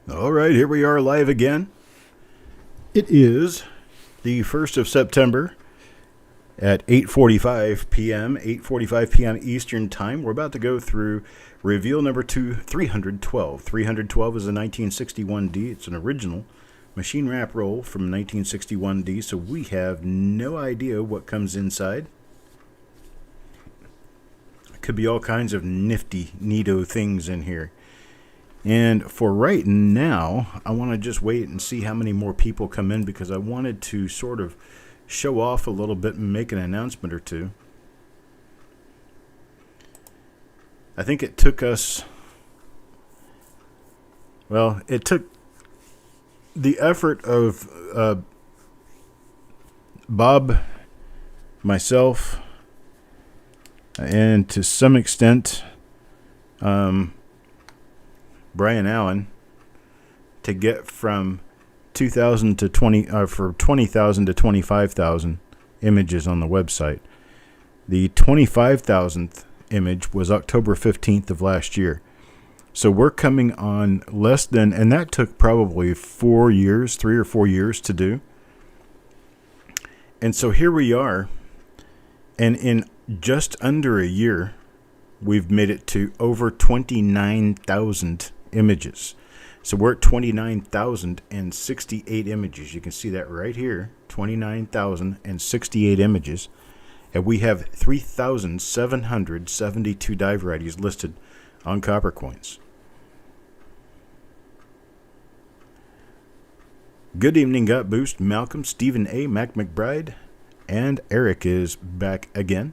All right, here we are live again. It is the 1st of September at 8:45 p.m., 8:45 p.m. Eastern Time. We're about to go through reveal number 312. 312 is a 1961D. It's an original machine wrap roll from 1961D, so we have no idea what comes inside. Could be all kinds of nifty, neato things in here. And for right now, I want to just wait and see how many more people come in because I wanted to sort of show off a little bit and make an announcement or two. I think it took us, well, it took the effort of Bob, myself, and to some extent, Brian Allen, to get from 2,000 to 20,000 to 25,000 images on the website. The 25,000th image was October 15th of last year. So we're coming on less than, and that took probably 4 years, 3 or 4 years to do. And so here we are, and in just under a year, we've made it to over 29,000 images. So we're at 29,068 images. You can see that right here, 29,068 images. And we have 3,772 die varieties listed on copper coins. Good evening, Got Boost, Malcolm, Stephen A., Mac McBride, and Eric is back again.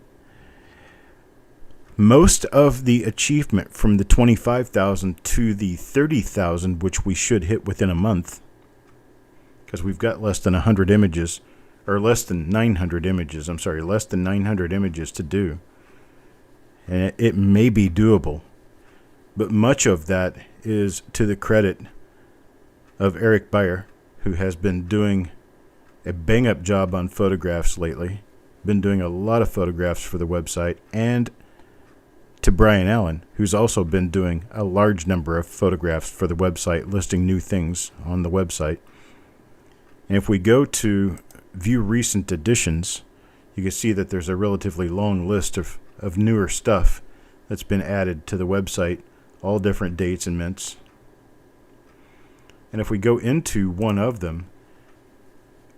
Most of the achievement from the 25,000 to the 30,000, which we should hit within a month, because we've got less than 100 images, or less than 900 images, less than 900 images to do. And it may be doable, but much of that is to the credit of Eric Beyer, who has been doing a bang-up job on photographs lately, been doing a lot of photographs for the website, and to Brian Allen, who's also been doing a large number of photographs for the website, listing new things on the website. And if we go to view recent additions, you can see that there's a relatively long list of newer stuff that's been added to the website, all different dates and mints. And if we go into one of them,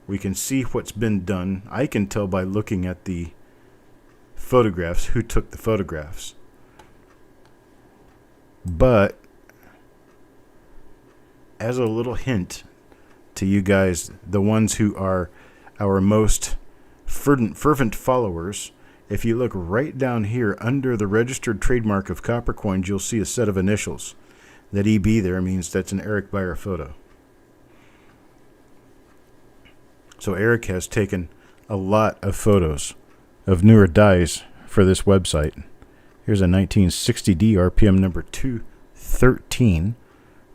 we can see what's been done. I can tell by looking at the photographs who took the photographs. But as a little hint to you guys, the ones who are our most fervent followers, if you look right down here under the registered trademark of copper coins, you'll see a set of initials. That EB there means that's an Eric Beyer photo. So Eric has taken a lot of photos of newer dies for this website. Here's a 1960D RPM number 213,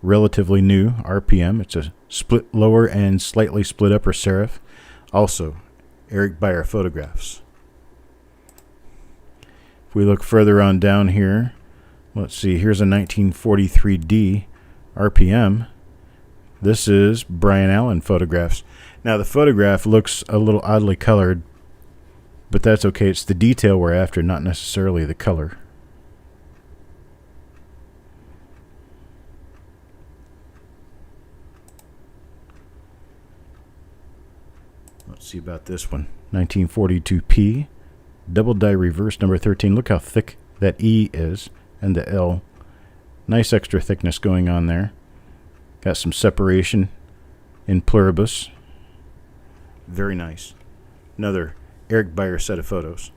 relatively new RPM. It's a split lower and slightly split upper serif. Also, Eric Beyer photographs. If we look further on down here, let's see, here's a 1943D RPM. This is Brian Allen photographs. Now, the photograph looks a little oddly colored, but that's okay. It's the detail we're after, not necessarily the color. Let's see about this one. 1942P, double die reverse number 13. Look how thick that E is and the L. Nice extra thickness going on there. Got some separation in pluribus. Very nice. Another Eric Beyer set of photos.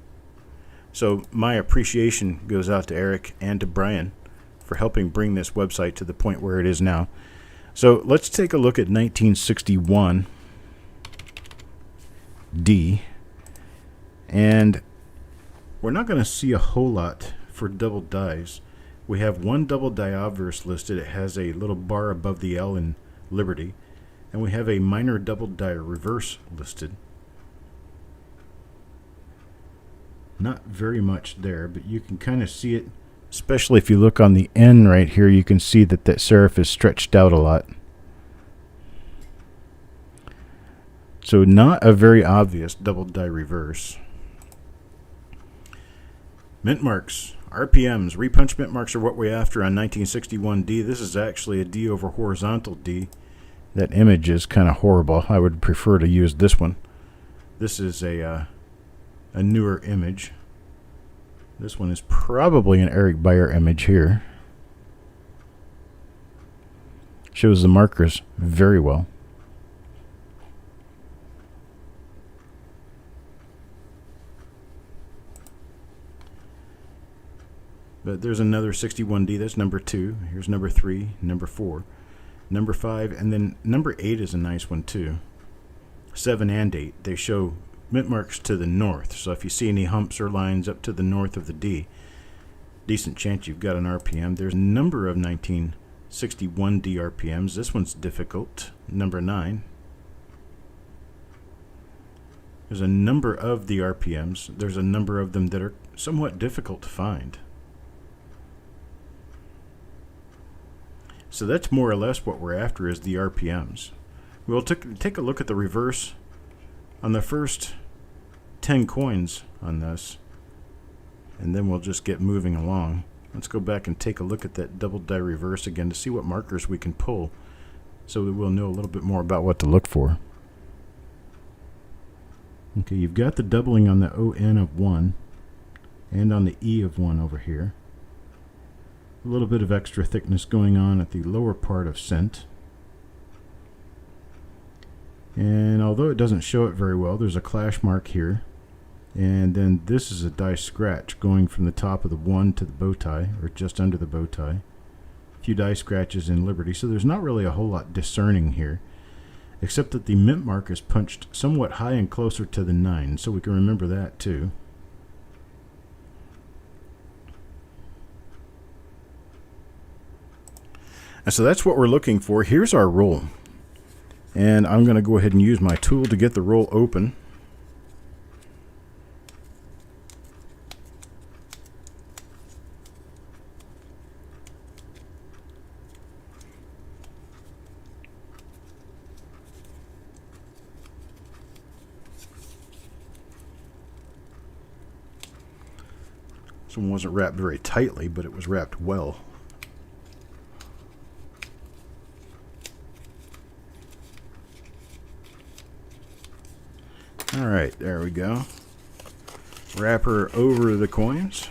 So my appreciation goes out to Eric and to Brian for helping bring this website to the point where it is now. So let's take a look at 1961 D, and we're not going to see a whole lot for double dies. We have one double die obverse listed. It has a little bar above the L in Liberty, and we have a minor double die reverse listed. Not very much there, but you can kind of see it Especially if you look on the end right here, you can see that that serif is stretched out a lot. So not a very obvious double die reverse. Mint marks, RPMs, repunch mint marks are what we're after on 1961D. This is actually a D over horizontal D. That image is kind of horrible. I would prefer to use this one. This is a newer image. This one is probably an Eric Beyer image here. Shows the markers very well. But there's another 61D. That's number 2. Here's number 3, number 4, number 5, and then number 8 is a nice one too. 7 and 8. They show mint marks to the north. So if you see any humps or lines up to the north of the D, decent chance you've got an RPM. There's a number of 1961D RPMs. This one's difficult. Number 9. There's a number of the RPMs. There's a number of them that are somewhat difficult to find. So that's more or less what we're after, is the RPMs. We'll take a look at the reverse on the first 10 coins on this, and then we'll just get moving along. Let's go back and take a look at that double die reverse again to see what markers we can pull, so that we'll know a little bit more about what to look for. Okay, you've got the doubling on the ON of 1 and on the E of 1 over here. A little bit of extra thickness going on at the lower part of cent. And although it doesn't show it very well, there's a clash mark here. And then this is a die scratch going from the top of the 1 to the bow tie, or just under the bow tie. A few die scratches in Liberty, so there's not really a whole lot discerning here, except that the mint mark is punched somewhat high and closer to the 9, so we can remember that too. And so that's what we're looking for. Here's our roll. And I'm going to go ahead and use my tool to get the roll open. This one wasn't wrapped very tightly, but it was wrapped well. Alright, there we go. Wrapper over the coins.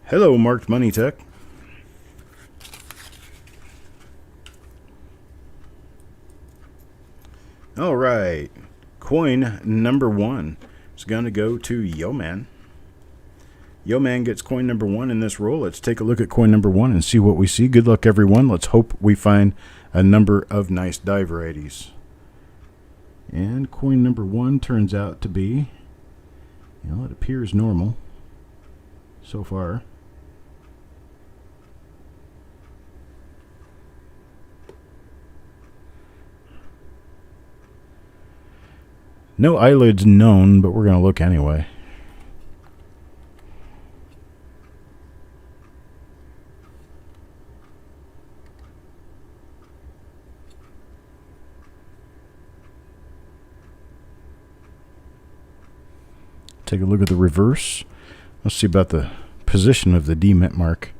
Hello, Marked Money Tech. Alright, coin number 1 is going to go to Yo Man. Yo Man gets coin number 1 in this roll. Let's take a look at coin number 1 and see what we see. Good luck, everyone. Let's hope we find a number of nice die varieties. And coin number 1 turns out to be, it appears normal so far. No eyelids known, but we're going to look anyway. Take a look at the reverse. Let's see about the position of the D mint mark.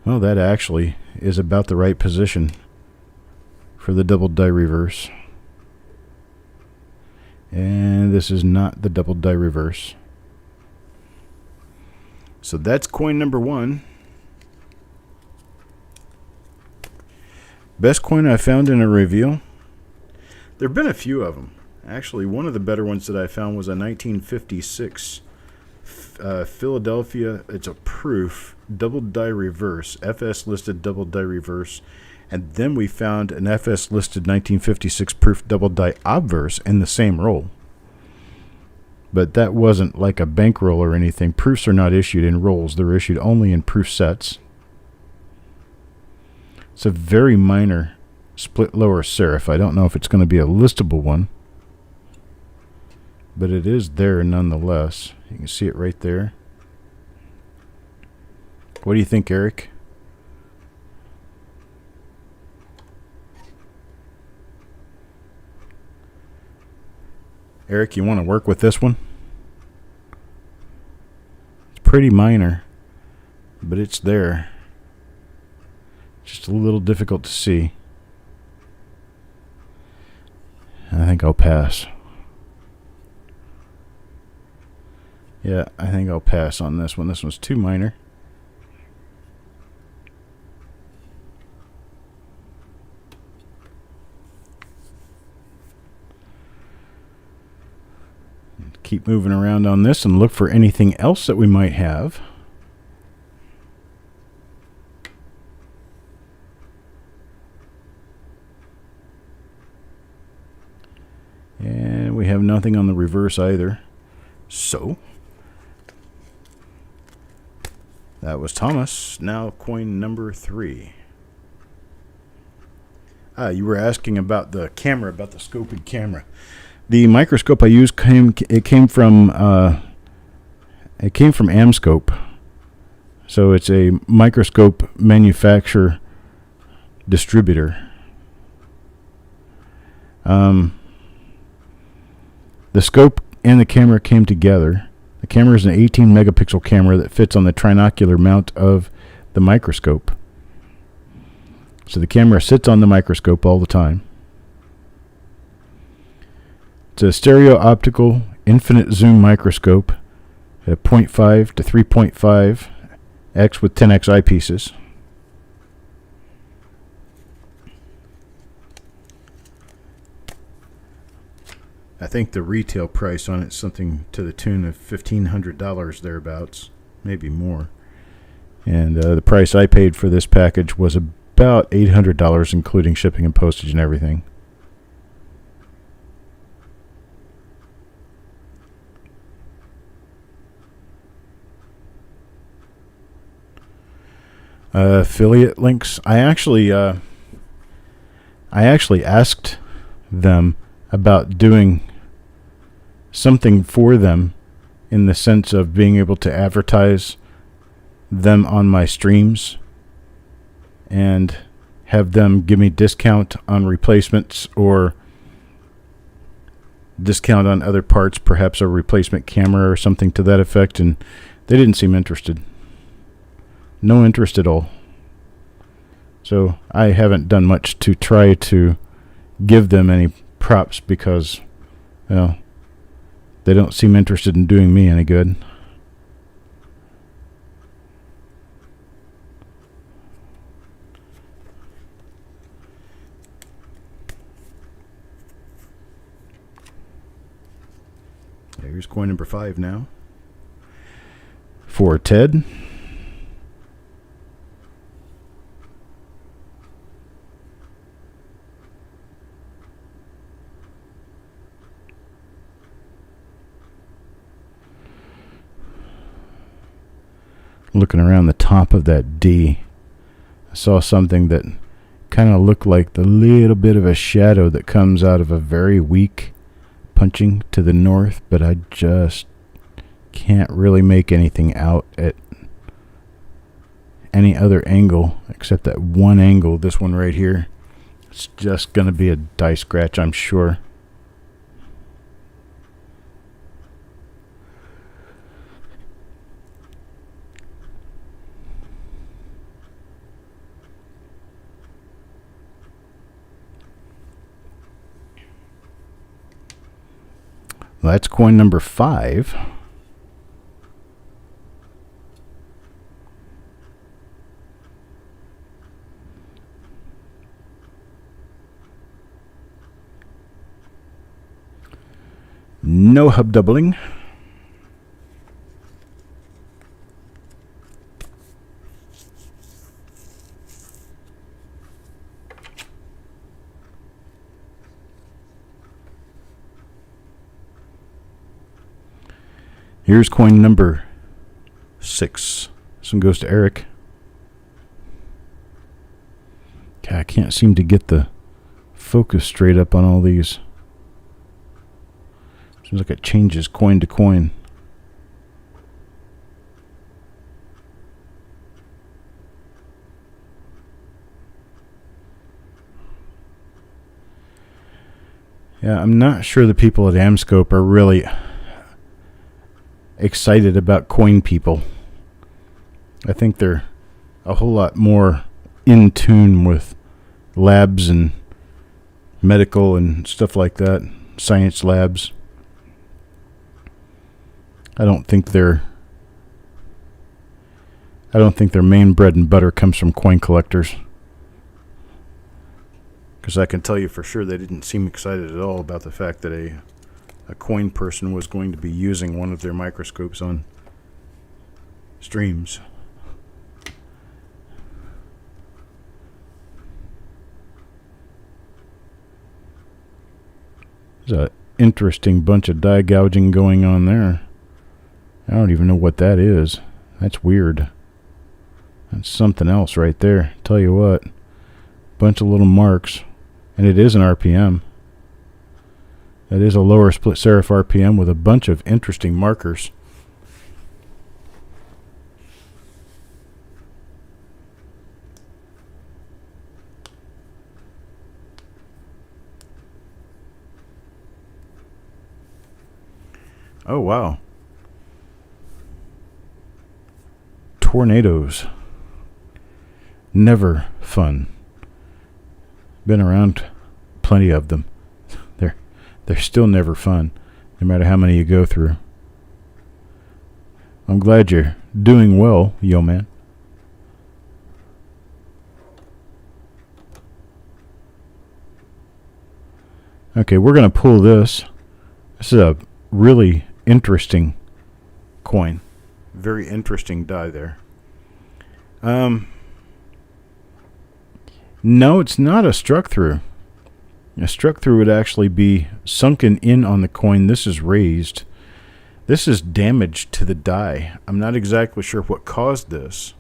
Well, that actually is about the right position for the double die reverse. And this is not the double die reverse. So that's coin number 1. Best coin I found in a reveal. There have been a few of them. Actually, one of the better ones that I found was a 1956 Philadelphia. It's a proof double die reverse, FS listed double die reverse, and then we found an FS listed 1956 proof double die obverse in the same roll. But that wasn't like a bankroll or anything. Proofs are not issued in rolls; they're issued only in proof sets. It's a very minor split lower serif. I don't know if it's going to be a listable one. but it is there nonetheless. You can see it right there. What do you think, Eric? Eric, you want to work with this one? It's pretty minor, but it's there. Just a little difficult to see. I think I'll pass. Yeah, I think I'll pass on this one. This one's too minor. Keep moving around on this and look for anything else that we might have. And we have nothing on the reverse either. So that was Thomas. Now coin number 3. You were asking about the camera, about the scoping camera. The microscope I used came from Amscope. So it's a microscope manufacturer distributor. The scope and the camera came together. The camera is an 18 megapixel camera that fits on the trinocular mount of the microscope. So the camera sits on the microscope all the time. It's a stereo optical infinite zoom microscope at 0.5 to 3.5x with 10x eyepieces. I think the retail price on it is something to the tune of $1,500 thereabouts, maybe more. And the price I paid for this package was about $800, including shipping and postage and everything. Affiliate links. I actually asked them about doing something for them in the sense of being able to advertise them on my streams and have them give me discount on replacements or discount on other parts, perhaps a replacement camera or something to that effect, and they didn't seem interested. No interest at all. So I haven't done much to try to give them any props because, well, they don't seem interested in doing me any good. Here's coin number 5 now. For Ted. Looking around the top of that D, I saw something that kind of looked like the little bit of a shadow that comes out of a very weak punching to the north, but I just can't really make anything out at any other angle except that one angle, this one right here. It's just going to be a die scratch, I'm sure. Well, that's coin number 5. No hub doubling. Here's coin number 6. This one goes to Eric. God, I can't seem to get the focus straight up on all these. Seems like it changes coin to coin. Yeah, I'm not sure the people at Amscope are really excited about coin people. I think they're a whole lot more in tune with labs and medical and stuff like that, science labs. I don't think their main bread and butter comes from coin collectors. Because I can tell you for sure they didn't seem excited at all about the fact that a coin person was going to be using one of their microscopes on streams. There's an interesting bunch of die gouging going on there. I don't even know what that is. That's weird. That's something else right there. Tell you what. Bunch of little marks. And it is an RPM. That is a lower split serif RPM with a bunch of interesting markers. Oh, wow. Tornadoes. Never fun. Been around plenty of them. They're still never fun, no matter how many you go through. I'm glad you're doing well, yo man. Okay, we're going to pull this. This is a really interesting coin. Very interesting die there. No, it's not a struck through. A struck through would actually be sunken in on the coin. This is raised. This is damage to the die. I'm not exactly sure what caused this.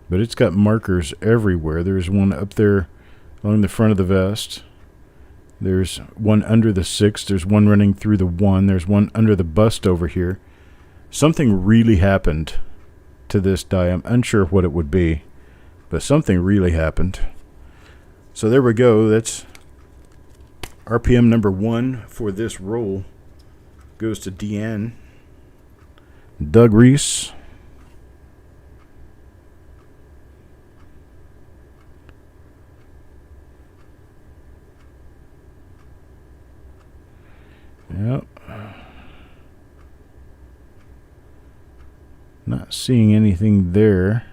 But it's got markers everywhere. There's one up there along the front of the vest. There's one under the 6. There's one running through the 1. There's one under the bust over here. Something really happened to this die. I'm unsure what it would be, but something really happened. So there we go. That's RPM number 1 for this roll. Goes to Deanne. Doug Reese. Yep. Not seeing anything there.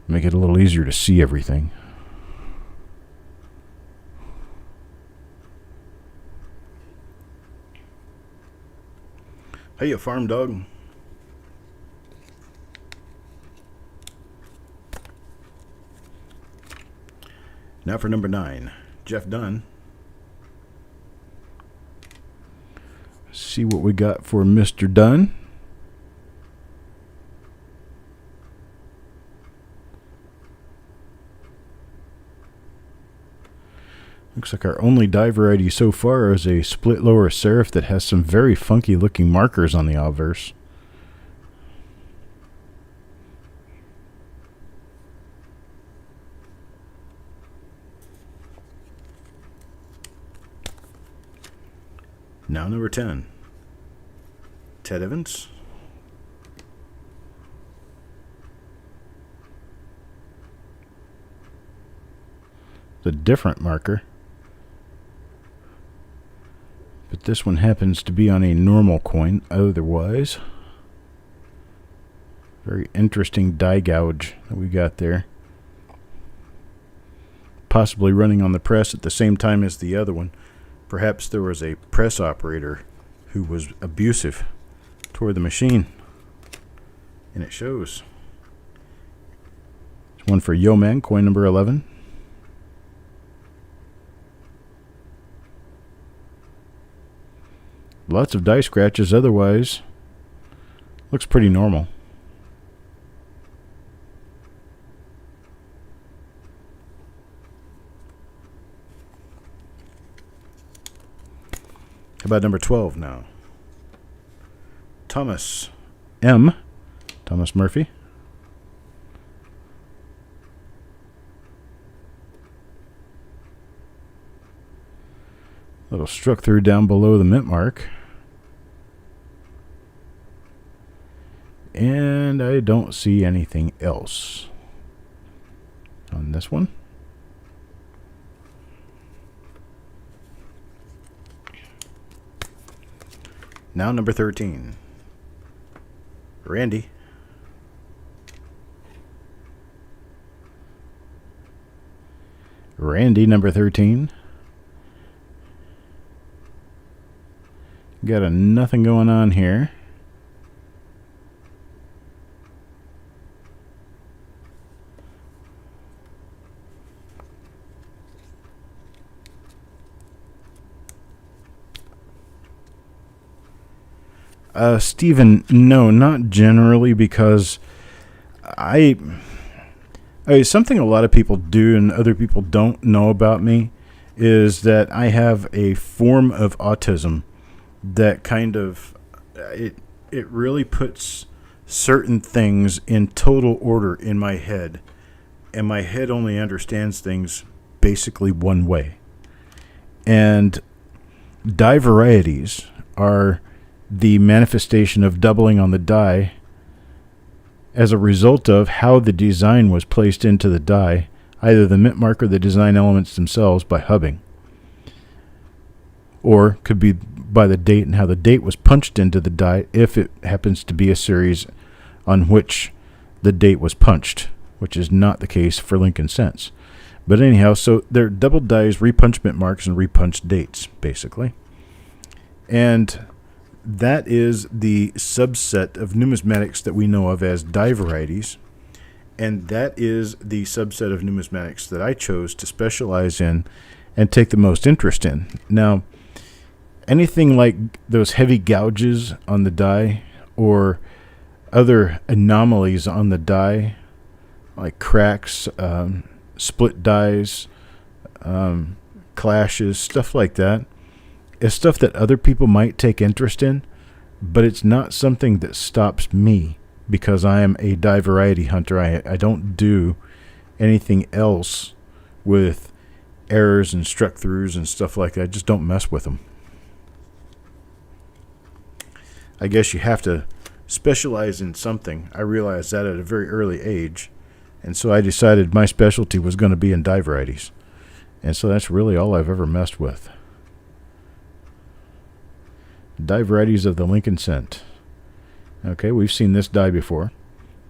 Make it a little easier to see everything. Hey, you farm dog. Now for number 9, Jeff Dunn. See what we got for Mr. Dunn. Looks like our only die variety so far is a split lower serif that has some very funky looking markers on the obverse. Now number 10, Ted Evans. It's a different marker, but this one happens to be on a normal coin otherwise. Very interesting die gouge that we got there. Possibly running on the press at the same time as the other one. Perhaps there was a press operator who was abusive toward the machine. And it shows. There's one for Yo Man, coin number 11. Lots of die scratches. Otherwise, looks pretty normal. How about number 12 now? Thomas Murphy. Little struck through down below the mint mark. And I don't see anything else on this one. Now number 13. Randy. Number 13. Got a nothing going on here. Stephen, no, not generally, because I something a lot of people do and other people don't know about me is that I have a form of autism that kind of it really puts certain things in total order in my head, and my head only understands things basically one way. And die varieties are the manifestation of doubling on the die as a result of how the design was placed into the die, either the mint mark or the design elements themselves by hubbing. Or could be by the date and how the date was punched into the die if it happens to be a series on which the date was punched, which is not the case for Lincoln Cents. But anyhow, so they're double dies, repunch mint marks, and repunched dates, basically. And that is the subset of numismatics that we know of as die varieties. And that is the subset of numismatics that I chose to specialize in and take the most interest in. Now, anything like those heavy gouges on the die or other anomalies on the die, like cracks, split dies, clashes, stuff like that, is stuff that other people might take interest in, but it's not something that stops me because I am a die variety hunter. I don't do anything else with errors and struck throughs and stuff like that. I just don't mess with them. I guess you have to specialize in something. I realized that at a very early age, and so I decided my specialty was going to be in die varieties. And so that's really all I've ever messed with. Die varieties of the Lincoln Cent. Okay, we've seen this die before.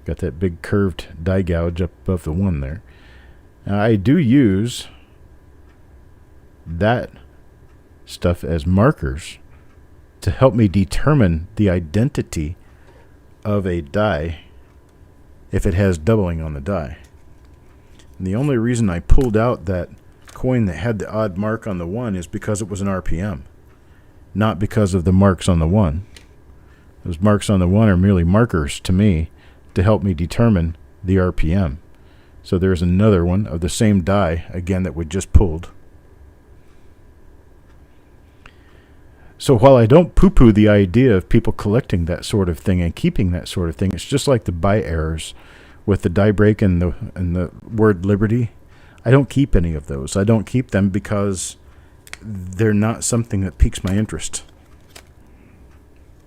Got that big curved die gouge up above the one there. Now, I do use that stuff as markers to help me determine the identity of a die if it has doubling on the die. And the only reason I pulled out that coin that had the odd mark on the one is because it was an RPM, not because of the marks on the one. Those marks on the one are merely markers to me to help me determine the RPM. So there's another one of the same die, again, that we just pulled. So while I don't poo-poo the idea of people collecting that sort of thing and keeping that sort of thing, it's just like the buy errors with the die break and the word liberty. I don't keep any of those. I don't keep them because they're not something that piques my interest.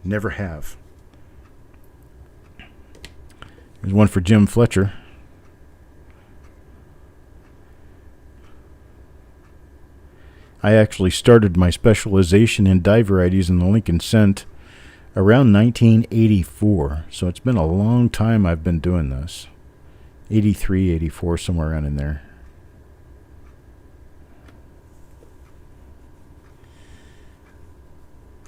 Never have. There's one for Jim Fletcher. I actually started my specialization in die varieties in the Lincoln Cent around 1984. So it's been a long time I've been doing this. 83, 84, somewhere around in there.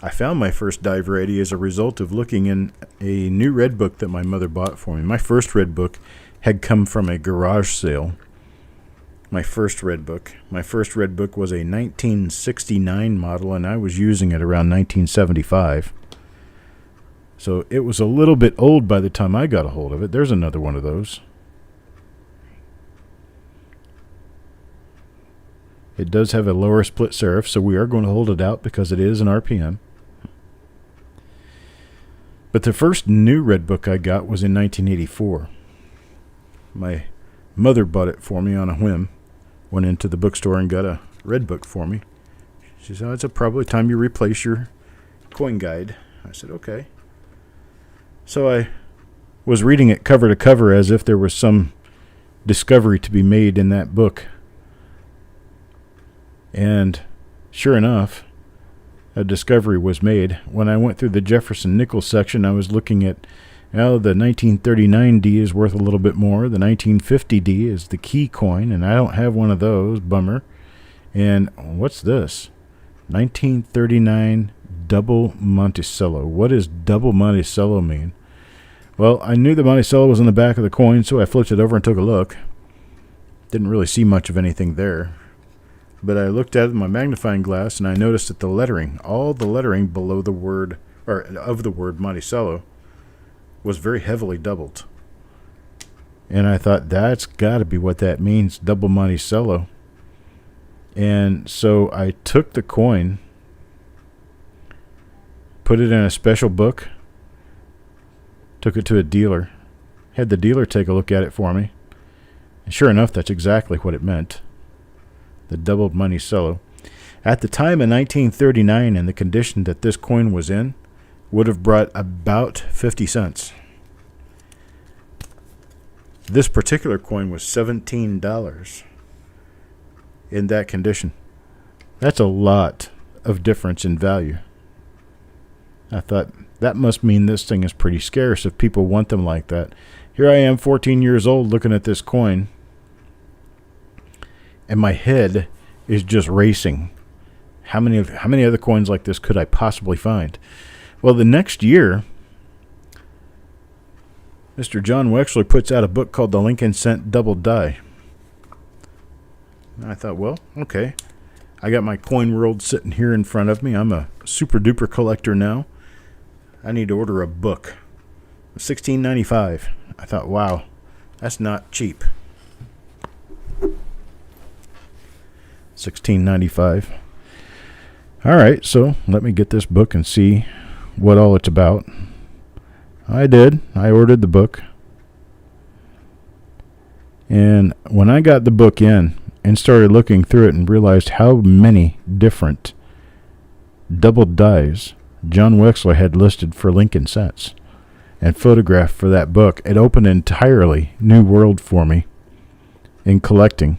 I found my first die variety as a result of looking in a new red book that my mother bought for me. My first red book had come from a garage sale. my first red book. My first red book was a 1969 model, and I was using it around 1975. So it was a little bit old by the time I got a hold of it. There's another one of those. It does have a lower split serif, so we are going to hold it out because it is an RPM. But the first new red book I got was in 1984. My mother bought it for me on a whim. Went into the bookstore and got a red book for me. She said, it's probably time you replace your coin guide. I said, okay. So I was reading it cover to cover as if there was some discovery to be made in that book. And sure enough, a discovery was made. When I went through the Jefferson nickel section, I was looking at, well, the 1939D is worth a little bit more. The 1950D is the key coin, and I don't have one of those. Bummer. And what's this? 1939 double Monticello. What does double Monticello mean? Well, I knew the Monticello was on the back of the coin, so I flipped it over and took a look. Didn't really see much of anything there. But I looked at it with my magnifying glass, and I noticed that the lettering, all the lettering below the word, or of the word Monticello, was very heavily doubled. And I thought, that's got to be what that means, double Monticello. And so I took the coin, put it in a special book, took it to a dealer, had the dealer take a look at it for me. And sure enough, that's exactly what it meant. The doubled Monticello. At the time in 1939, in the condition that this coin was in, would have brought about 50 cents. This particular coin was $17 in that condition. That's a lot of difference in value. I thought, that must mean this thing is pretty scarce if people want them like that. Here I am, 14 years old, looking at this coin, and my head is just racing. How many other coins like this could I possibly find? Well, the next year, Mr. John Wexler puts out a book called The Lincoln Cent Double Die. And I thought, well, okay. I got my coin world sitting here in front of me. I'm a super duper collector now. I need to order a book. $16.95. I thought, wow, that's not cheap. $16.95. All right, so let me get this book and see what all it's about. I did. I ordered the book. And when I got the book in and started looking through it and realized how many different double dies John Wexler had listed for Lincoln cents and photographed for that book, it opened an entirely new world for me in collecting.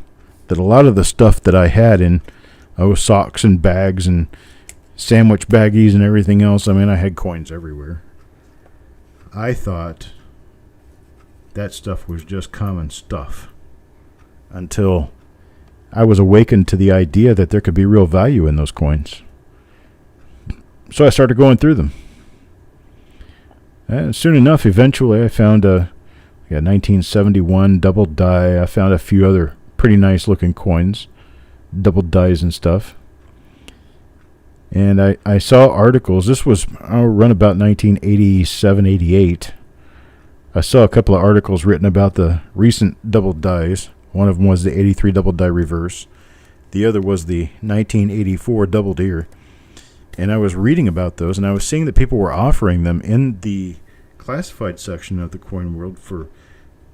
That a lot of the stuff that I had in socks and bags and sandwich baggies and everything else, I mean, I had coins everywhere. I thought that stuff was just common stuff until I was awakened to the idea that there could be real value in those coins. So I started going through them. And soon enough, eventually I found a 1971 double die. I found a few other pretty nice looking coins, double dies and stuff. And I saw articles. This was run about 1987, 88. I saw a couple of articles written about the recent double dies. One of them was the 83 double die reverse. The other was the 1984 double deer. And I was reading about those, and I was seeing that people were offering them in the classified section of the coin world for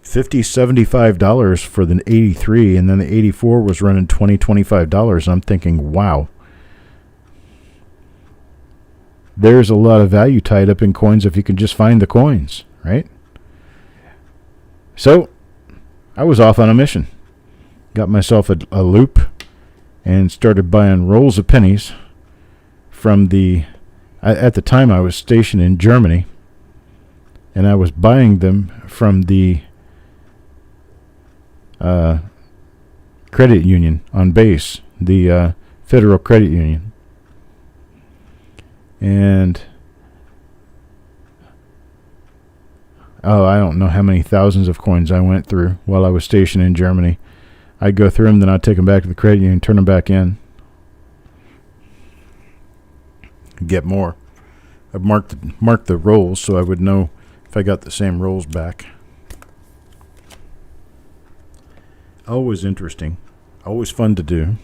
$50, $75 for the 83, and then the 84 was running $20, $25. I'm thinking, wow. There's a lot of value tied up in coins if you can just find the coins, right? So I was off on a mission. Got myself a loop and started buying rolls of pennies from at the time I was stationed in Germany, and I was buying them from the credit union on base, the Federal Credit Union. And I don't know how many thousands of coins I went through while I was stationed in Germany. I'd go through them, then I'd take them back to the credit union, turn them back in, get more. I'd mark the rolls so I would know if I got the same rolls back. Always interesting, always fun to do.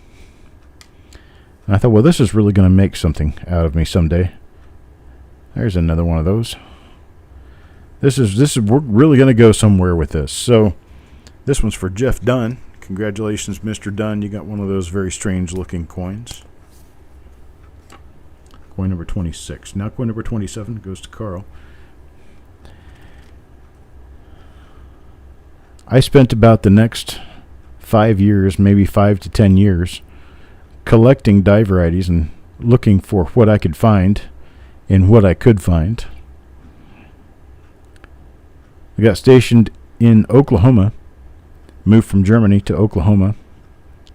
And I thought, well, this is really going to make something out of me someday. There's another one of those. We're really going to go somewhere with this. So this one's for Jeff Dunn. Congratulations, Mr. Dunn. You got one of those very strange looking coins. Coin number 26. Now coin number 27 goes to Carl. I spent about the next 5 years, maybe 5 to 10 years, collecting die varieties and looking for what I could find and what I could find. I got stationed in Oklahoma, moved from Germany to Oklahoma,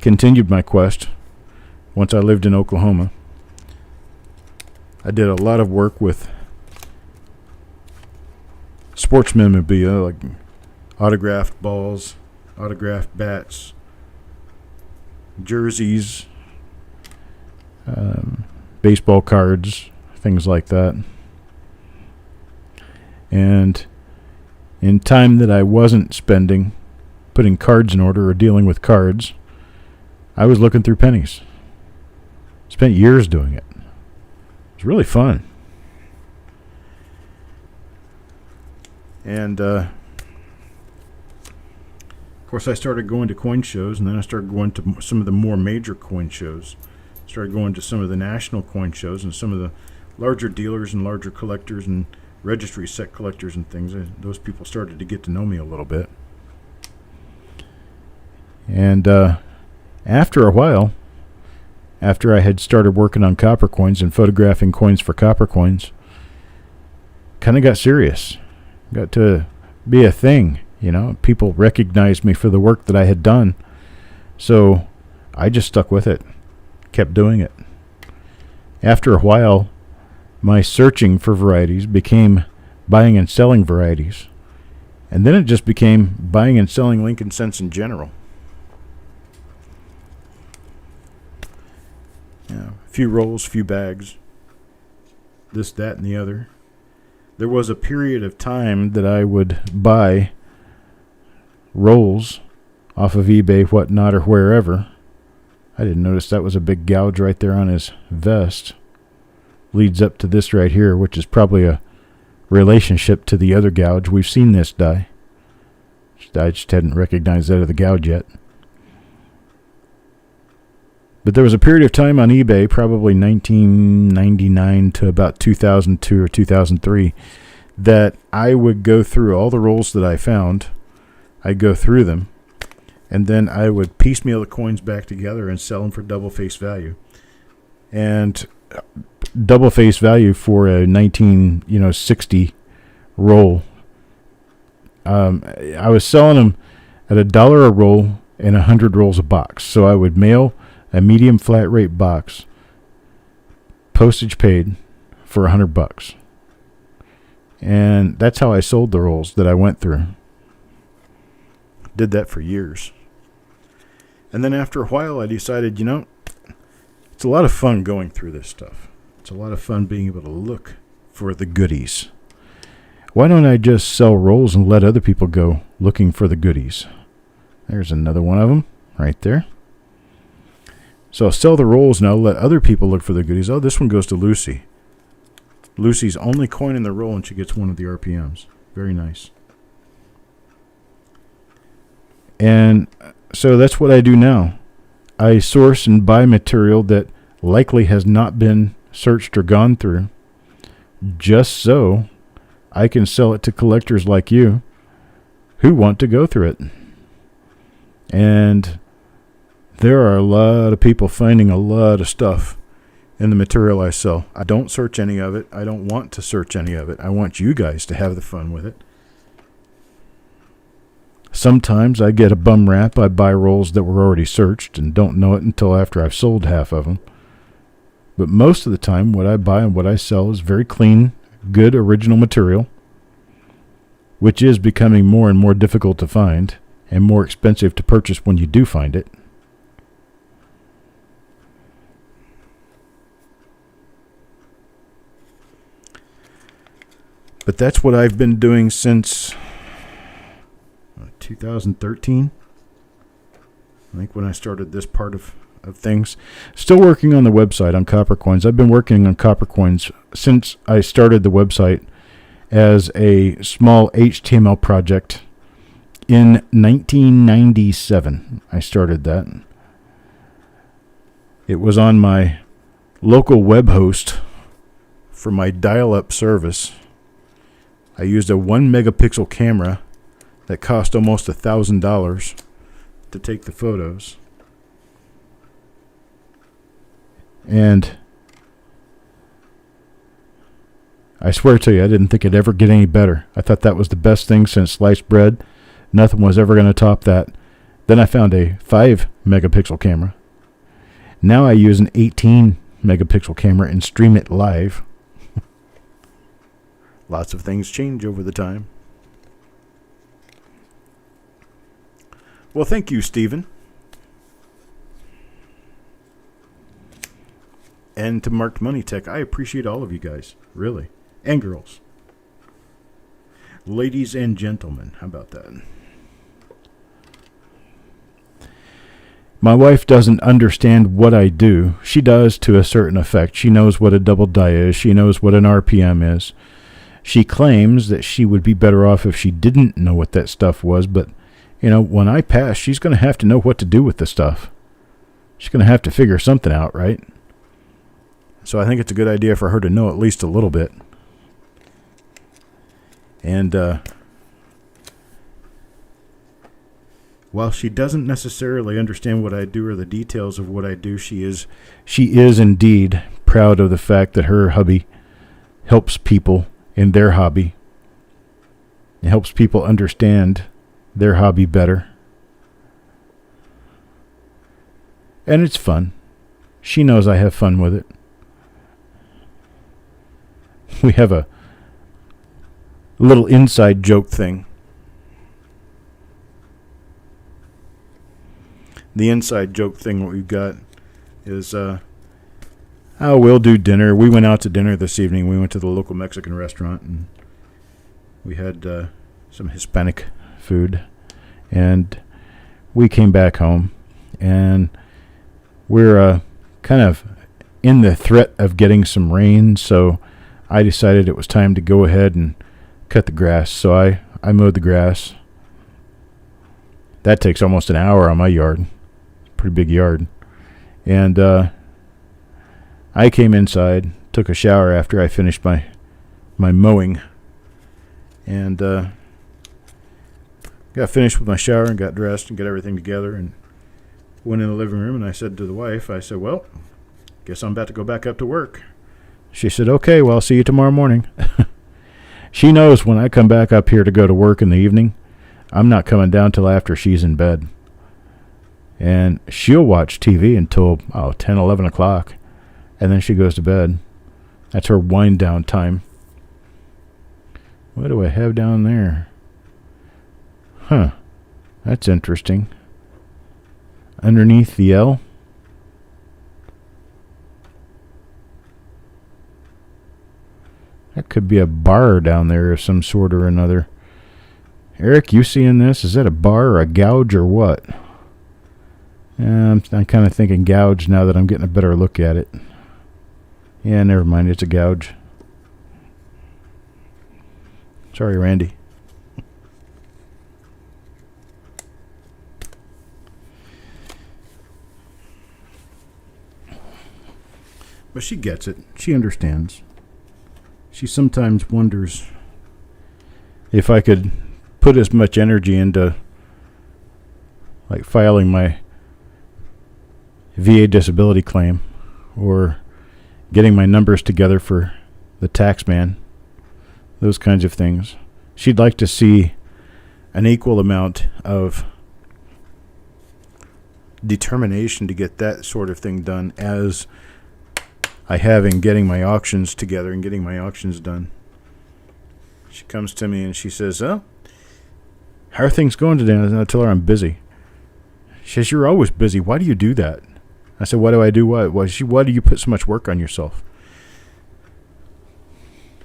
continued my quest once I lived in Oklahoma. I did a lot of work with sports memorabilia, like autographed balls, autographed bats, jerseys, baseball cards, things like that. And in time that I wasn't spending putting cards in order or dealing with cards, I was looking through pennies. Spent years doing it. It was really fun. And of course I started going to coin shows, and then I started going to some of the more major coin shows. Started going to some of the national coin shows and some of the larger dealers and larger collectors and registry set collectors and things. Those people started to get to know me a little bit. And after a while, after I had started working on copper coins and photographing coins for copper coins, kind of got serious. Got to be a thing, you know. People recognized me for the work that I had done. So I just stuck with it, kept doing it. After a while, my searching for varieties became buying and selling varieties. And then it just became buying and selling Lincoln cents in general. Yeah, a few rolls, few bags, this, that, and the other. There was a period of time that I would buy rolls off of eBay, whatnot, or wherever. I didn't notice that was a big gouge right there on his vest. Leads up to this right here, which is probably a relationship to the other gouge. We've seen this die. I just hadn't recognized that of the gouge yet. But there was a period of time on eBay, probably 1999 to about 2002 or 2003, that I would go through all the rolls that I found. I'd go through them, and then I would piecemeal the coins back together and sell them for double face value. And double face value for a 1960 roll. I was selling them at $1 a roll and 100 rolls a box. So I would mail a medium flat rate box, postage paid, for $100. And that's how I sold the rolls that I went through. Did that for years. And then after a while I decided, it's a lot of fun going through this stuff. It's a lot of fun being able to look for the goodies. Why don't I just sell rolls and let other people go looking for the goodies? There's another one of them right there. So I'll sell the rolls and I'll let other people look for the goodies. Oh, this one goes to Lucy. Lucy's only coin in the roll, and she gets one of the RPMs. Very nice. And so that's what I do now. I source and buy material that likely has not been searched or gone through, just so I can sell it to collectors like you who want to go through it. And there are a lot of people finding a lot of stuff in the material I sell. I don't search any of it. I don't want to search any of it. I want you guys to have the fun with it. Sometimes I get a bum rap. I buy rolls that were already searched and don't know it until after I've sold half of them. But most of the time, what I buy and what I sell is very clean, good original material, which is becoming more and more difficult to find and more expensive to purchase when you do find it. But that's what I've been doing since 2013. I think when I started this part of things. Still working on the website on Copper Coins. I've been working on Copper Coins since I started the website as a small HTML project in 1997. I started that. It was on my local web host for my dial-up service. I used a 1 megapixel camera that cost almost $1,000 to take the photos. And I swear to you, I didn't think it'd ever get any better. I thought that was the best thing since sliced bread. Nothing was ever going to top that. Then I found a 5 megapixel camera. Now I use an 18 megapixel camera and stream it live. Lots of things change over the time. Well, thank you, Stephen. And to Marked Money Tech, I appreciate all of you guys, really. And girls. Ladies and gentlemen, how about that? My wife doesn't understand what I do. She does to a certain effect. She knows what a double die is. She knows what an RPM is. She claims that she would be better off if she didn't know what that stuff was, but, you know, when I pass, she's going to have to know what to do with the stuff. She's going to have to figure something out, right? So I think it's a good idea for her to know at least a little bit. And while she doesn't necessarily understand what I do or the details of what I do, she is indeed proud of the fact that her hubby helps people in their hobby. It helps people understand their hobby better. And it's fun. She knows I have fun with it. We have a little inside joke thing. The inside joke thing what we've got is, we'll do dinner. We went out to dinner this evening. We went to the local Mexican restaurant, and we had some Hispanic food. And we came back home, and we're kind of in the threat of getting some rain, so I decided it was time to go ahead and cut the grass. So I mowed the grass. That takes almost an hour on my yard. Pretty big yard. And I came inside, took a shower after I finished my mowing, and got finished with my shower and got dressed and got everything together and went in the living room, and I said to the wife, I said, well, guess I'm about to go back up to work. She said, okay, well, I'll see you tomorrow morning. She knows when I come back up here to go to work in the evening, I'm not coming down till after she's in bed. And she'll watch TV until 10, 11 o'clock, and then she goes to bed. That's her wind down time. What do I have down there? Huh. That's interesting. Underneath the L. That could be a bar down there of some sort or another. Eric, you seeing this? Is that a bar or a gouge or what? I'm kind of thinking gouge now that I'm getting a better look at it. Yeah, never mind. It's a gouge. Sorry, Randy. But she gets it. She understands. She sometimes wonders if I could put as much energy into like filing my VA disability claim or getting my numbers together for the tax man, those kinds of things. She'd like to see an equal amount of determination to get that sort of thing done as I have in getting my auctions together and getting my auctions done. She comes to me and she says, oh, How are things going today? And I tell her I'm busy. She says, you're always busy. Why do you do that? I said, why do I do what? Why do you put so much work on yourself?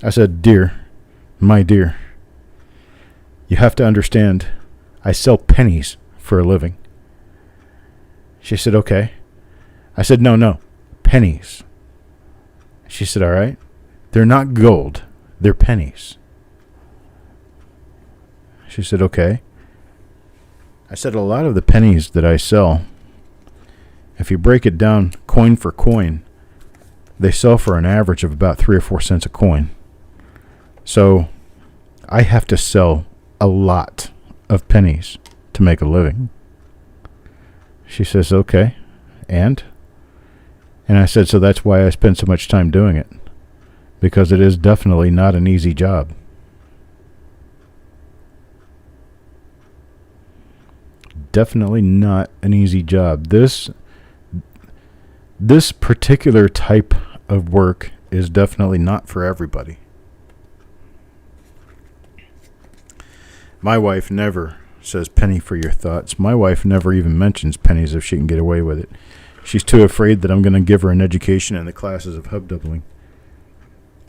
I said, dear, my dear, you have to understand, I sell pennies for a living. She said, okay. I said, no, pennies. She said, all right. They're not gold. They're pennies. She said, okay. I said, a lot of the pennies that I sell, if you break it down coin for coin, they sell for an average of about 3 or 4 cents a coin. So I have to sell a lot of pennies to make a living. She says, okay. And I said, so that's why I spend so much time doing it. Because it is definitely not an easy job. Definitely not an easy job. This particular type of work is definitely not for everybody. My wife never says penny for your thoughts. My wife never even mentions pennies if she can get away with it. She's too afraid that I'm going to give her an education in the classes of hubdoubling.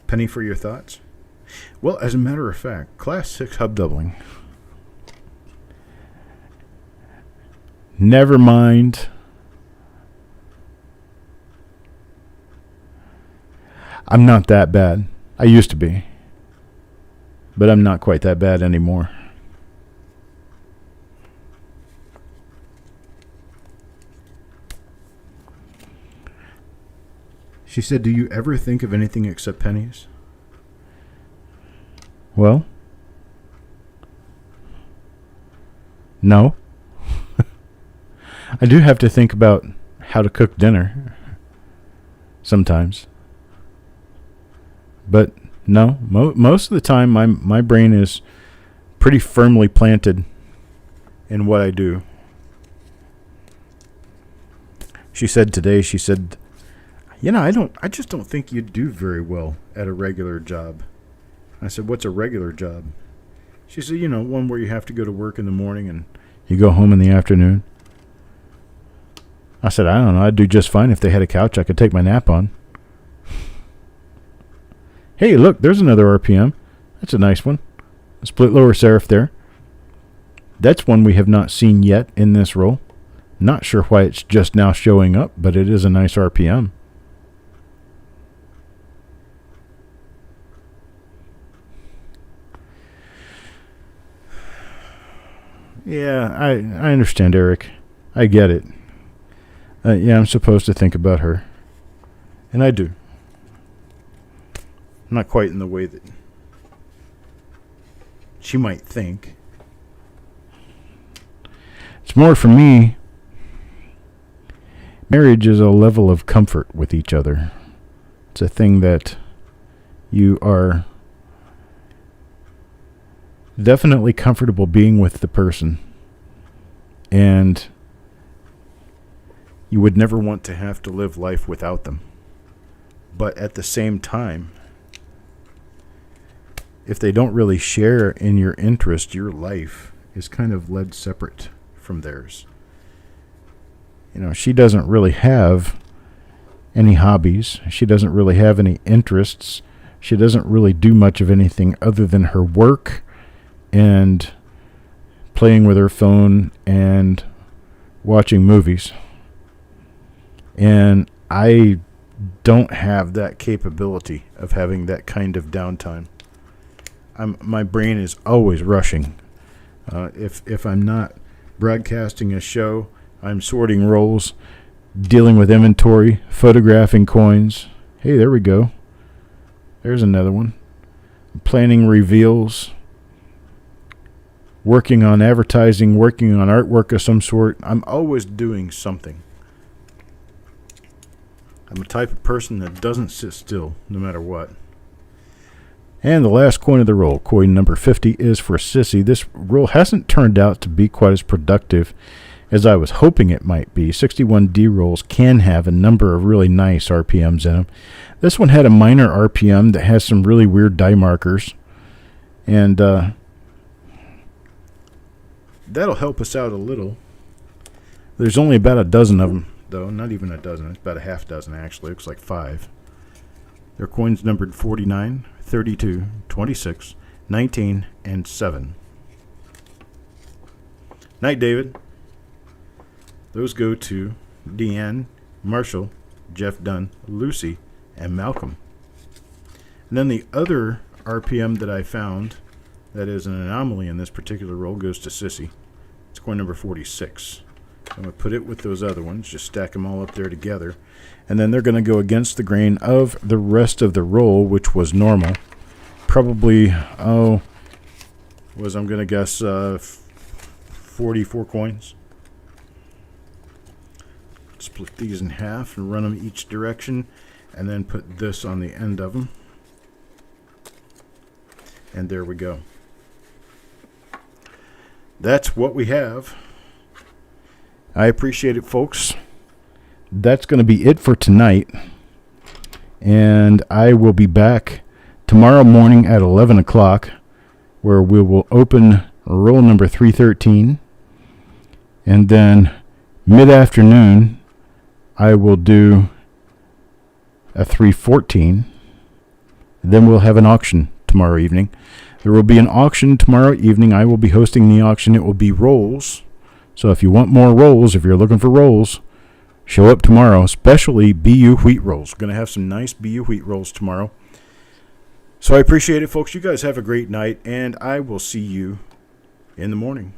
Penny for your thoughts? Well, as a matter of fact, Class 6 hubdoubling. Never mind. I'm not that bad. I used to be. But I'm not quite that bad anymore. She said, do you ever think of anything except pennies? Well, no. I do have to think about how to cook dinner sometimes. But no, most of the time my brain is pretty firmly planted in what I do. She said today, I just don't think you do very well at a regular job. I said, what's a regular job? She said, one where you have to go to work in the morning and you go home in the afternoon. I said, I don't know. I'd do just fine if they had a couch I could take my nap on. Hey, look, there's another RPM. That's a nice one. A split lower serif there. That's one we have not seen yet in this roll. Not sure why it's just now showing up, but it is a nice RPM. Yeah, I understand, Eric. I get it. Yeah, I'm supposed to think about her. And I do. Not quite in the way that she might think. It's more for me, marriage is a level of comfort with each other. It's a thing that you are definitely comfortable being with the person. And you would never want to have to live life without them. But at the same time, if they don't really share in your interest, your life is kind of led separate from theirs. She doesn't really have any hobbies. She doesn't really have any interests. She doesn't really do much of anything other than her work and playing with her phone and watching movies. And I don't have that capability of having that kind of downtime. My brain is always rushing. If I'm not broadcasting a show, I'm sorting rolls, dealing with inventory, photographing coins. Hey, there we go. There's another one. Planning reveals, working on advertising, working on artwork of some sort. I'm always doing something. I'm a type of person that doesn't sit still, no matter what. And the last coin of the roll, coin number 50, is for Sissy. This roll hasn't turned out to be quite as productive as I was hoping it might be. 61D rolls can have a number of really nice RPMs in them. This one had a minor RPM that has some really weird die markers. And that'll help us out a little. There's only about a dozen of them, though. Not even a dozen. It's about a half dozen, actually. Looks like 5. They're coins numbered 49, 32, 26, 19, and 7. Night, David. Those go to Deanne, Marshall, Jeff Dunn, Lucy, and Malcolm. And then the other RPM that I found that is an anomaly in this particular roll goes to Sissy. It's coin number 46. I'm going to put it with those other ones, just stack them all up there together. And then they're going to go against the grain of the rest of the roll, which was normal. Probably, I'm going to guess 44 coins. Split these in half and run them each direction, and then put this on the end of them. And there we go. That's what we have. I appreciate it, folks. That's going to be it for tonight. And I will be back tomorrow morning at 11 o'clock, where we will open roll number 313. And then mid-afternoon, I will do a 314. Then we'll have an auction tomorrow evening. There will be an auction tomorrow evening. I will be hosting the auction. It will be rolls. So if you want more rolls, if you're looking for rolls, show up tomorrow, especially BU wheat rolls. We're going to have some nice BU wheat rolls tomorrow. So I appreciate it, folks. You guys have a great night, and I will see you in the morning.